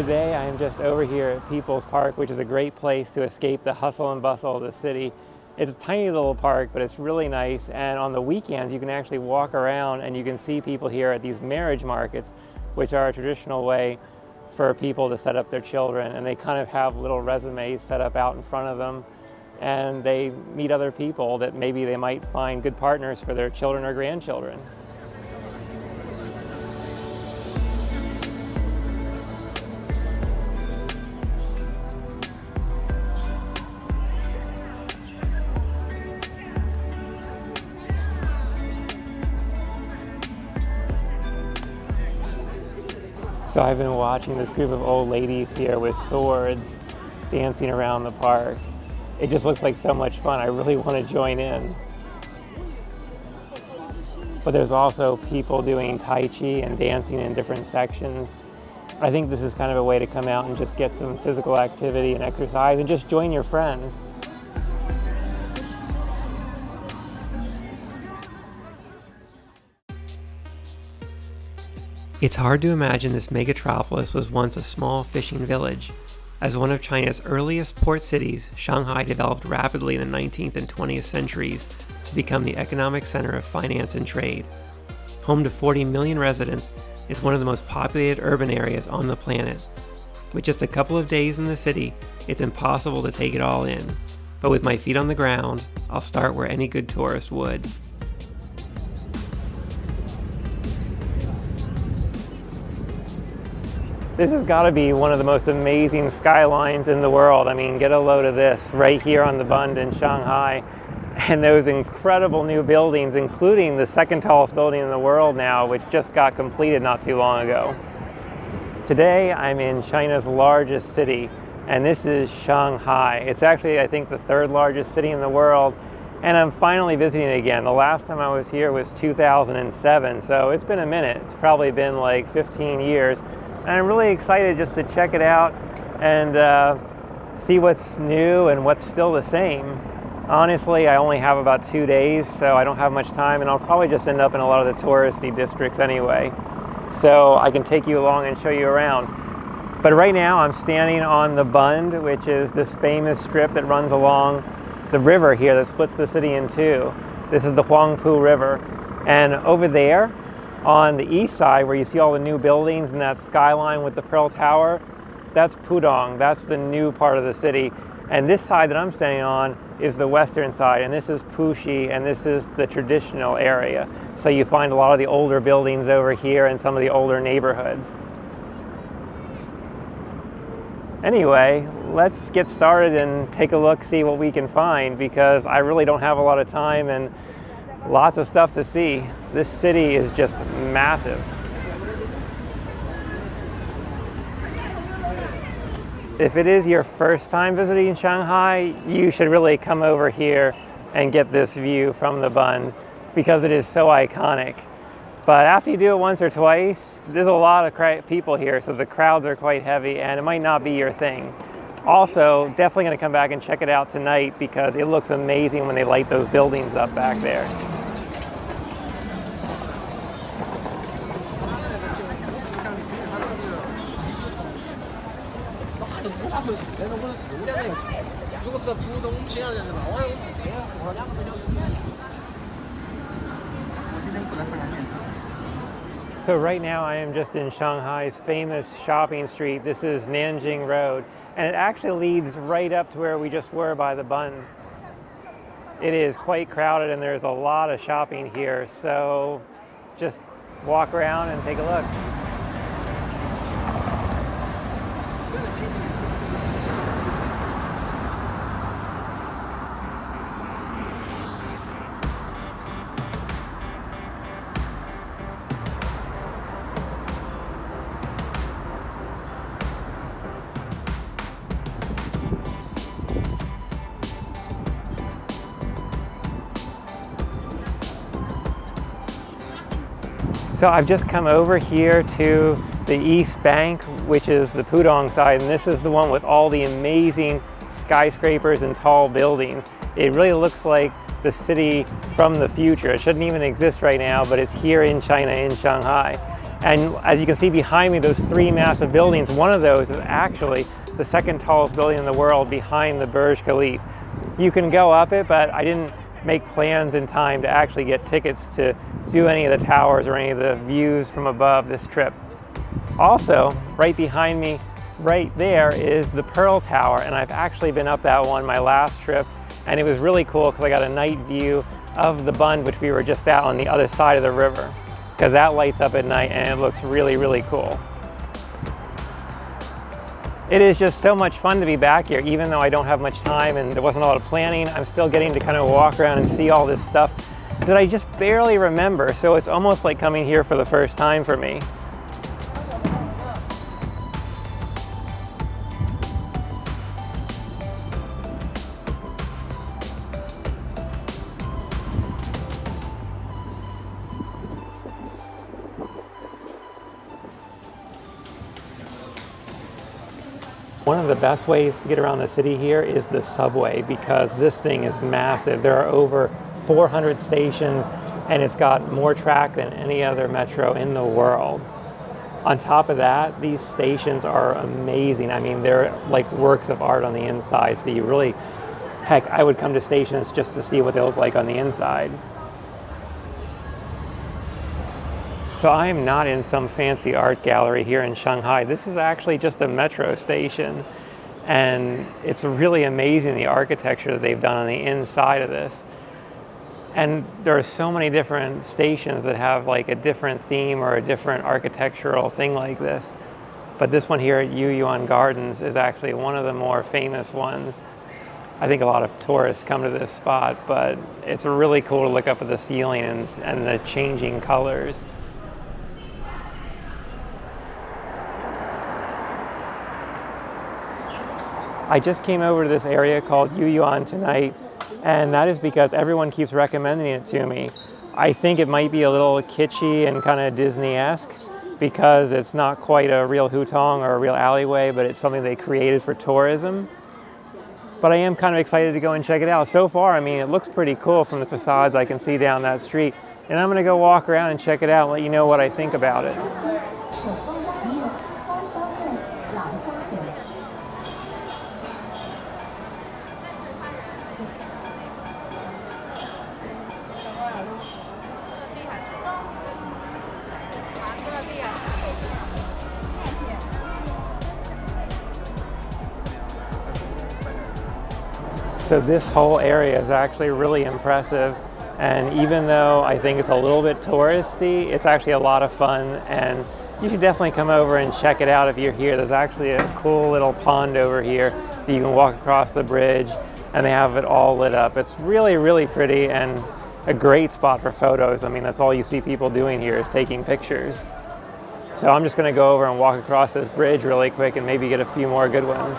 Today I am just over here at People's Park, which is a great place to escape the hustle and bustle of the city. It's a tiny little park, but it's really nice, and on the weekends you can actually walk around and you can see people here at these marriage markets, which are a traditional way for people to set up their children, and they kind of have little resumes set up out in front of them, and they meet other people that maybe they might find good partners for their children or grandchildren. So I've been watching this group of old ladies here with swords dancing around the park. It just looks like so much fun. I really want to join in. But there's also people doing Tai Chi and dancing in different sections. I think this is kind of a way to come out and just get some physical activity and exercise and just join your friends. It's hard to imagine this megatropolis was once a small fishing village. As one of China's earliest port cities, Shanghai developed rapidly in the 19th and 20th centuries to become the economic center of finance and trade. Home to 40 million residents, it's one of the most populated urban areas on the planet. With just a couple of days in the city, it's impossible to take it all in. But with my feet on the ground, I'll start where any good tourist would. This has got to be one of the most amazing skylines in the world. I mean, get a load of this right here on the Bund in Shanghai. And those incredible new buildings, including the second tallest building in the world now, which just got completed not too long ago. Today, I'm in China's largest city, and this is Shanghai. It's actually, I think, the third largest city in the world, and I'm finally visiting it again. The last time I was here was 2007, so it's been a minute. It's probably been like 15 years. And I'm really excited just to check it out and see what's new and what's still the same. Honestly, I only have about 2 days, so I don't have much time, and I'll probably just end up in a lot of the touristy districts anyway. So I can take you along and show you around. But right now I'm standing on the Bund, which is this famous strip that runs along the river here that splits the city in two. This is the Huangpu River. And over there, on the east side, where you see all the new buildings and that skyline with the Pearl Tower, that's Pudong. That's the new part of the city. And this side that I'm standing on is the western side, and this is Puxi, and this is the traditional area. So you find a lot of the older buildings over here and some of the older neighborhoods. Anyway, let's get started and take a look, see what we can find, because I really don't have a lot of time and lots of stuff to see. This city is just massive. If it is your first time visiting Shanghai, you should really come over here and get this view from the Bund because it is so iconic. But after you do it once or twice, there's a lot of people here, so the crowds are quite heavy and it might not be your thing. Also, definitely going to come back and check it out tonight because it looks amazing when they light those buildings up back there. So right now I am just in Shanghai's famous shopping street. This is Ningguang Road, and it actually leads right up to where we just were by the Bund. It is quite crowded and there's a lot of shopping here, so just walk around and take a look. So I've just come over here to the east bank, which is the Pudong side, and this is the one with all the amazing skyscrapers and tall buildings. It really looks like the city from the future. It shouldn't even exist right now, but it's here in China, in Shanghai. And as you can see behind me, those three massive buildings, one of those is actually the second tallest building in the world behind the Burj Khalifa. You can go up it, but I didn't make plans in time to actually get tickets to do any of the towers or any of the views from above this trip. Also, right behind me, right there is the Pearl Tower, and I've actually been up that one my last trip, and it was really cool because I got a night view of the Bund, which we were just at on the other side of the river, because that lights up at night and it looks really, really cool. It is just so much fun to be back here, even though I don't have much time and there wasn't a lot of planning. I'm still getting to kind of walk around and see all this stuff that I just barely remember, so it's almost like coming here for the first time for me. One of the best ways to get around the city here is the subway, because this thing is massive. There are over 400 stations and it's got more track than any other metro in the world. On top of that, these stations are amazing. I mean, they're like works of art on the inside, so you really, heck, I would come to stations just to see what they look like on the inside. So I am not in some fancy art gallery here in Shanghai. This is actually just a metro station, and it's really amazing the architecture that they've done on the inside of this. And there are so many different stations that have like a different theme or a different architectural thing like this. But this one here at Yuhua Gardens is actually one of the more famous ones. I think a lot of tourists come to this spot, but it's really cool to look up at the ceiling and the changing colors. I just came over to this area called Yuhua tonight, and that is because everyone keeps recommending it to me. I think it might be a little kitschy and kind of Disney-esque because it's not quite a real hutong or a real alleyway, but it's something they created for tourism. But I am kind of excited to go and check it out. So far, I mean, it looks pretty cool from the facades I can see down that street. And I'm gonna go walk around and check it out and let you know what I think about it. So this whole area is actually really impressive, and even though I think it's a little bit touristy, it's actually a lot of fun, and you should definitely come over and check it out if you're here. There's actually a cool little pond over here that you can walk across the bridge, and they have it all lit up. It's really, really pretty and a great spot for photos. I mean, that's all you see people doing here is taking pictures. So I'm just gonna go over and walk across this bridge really quick and maybe get a few more good ones.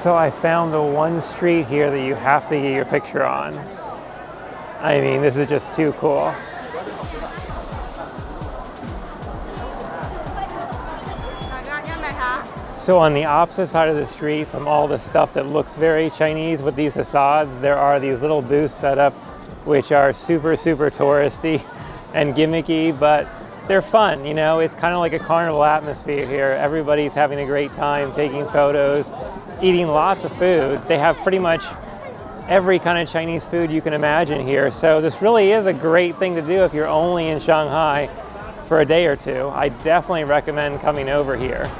So I found the one street here that you have to get your picture on. I mean, this is just too cool. So on the opposite side of the street from all the stuff that looks very Chinese with these facades, there are these little booths set up which are super, super touristy and gimmicky, but they're fun, you know? It's kind of like a carnival atmosphere here. Everybody's having a great time, taking photos, eating lots of food. They have pretty much every kind of Chinese food you can imagine here. So this really is a great thing to do if you're only in Shanghai for a day or two. I definitely recommend coming over here.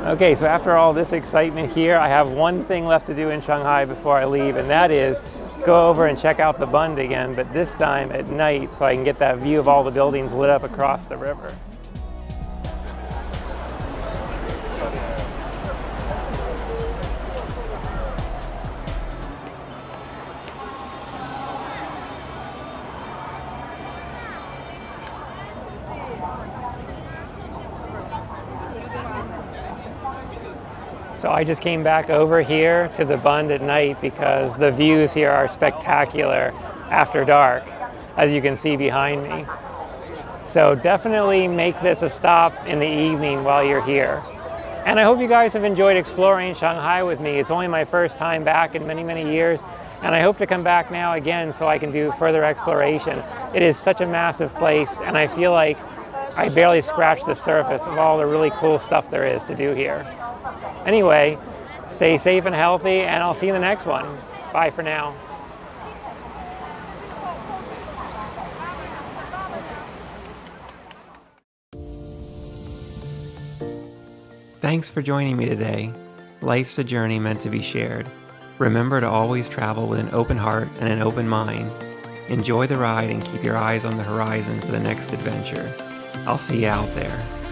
Okay, so after all this excitement here, I have one thing left to do in Shanghai before I leave, and that is go over and check out the Bund again, but this time at night so I can get that view of all the buildings lit up across the river. So I just came back over here to the Bund at night because the views here are spectacular after dark, as you can see behind me. So definitely make this a stop in the evening while you're here. And I hope you guys have enjoyed exploring Shanghai with me. It's only my first time back in many, many years, and I hope to come back now again so I can do further exploration. It is such a massive place, and I feel like I barely scratched the surface of all the really cool stuff there is to do here. Anyway, stay safe and healthy, and I'll see you in the next one. Bye for now. Thanks for joining me today. Life's a journey meant to be shared. Remember to always travel with an open heart and an open mind. Enjoy the ride and keep your eyes on the horizon for the next adventure. I'll see you out there.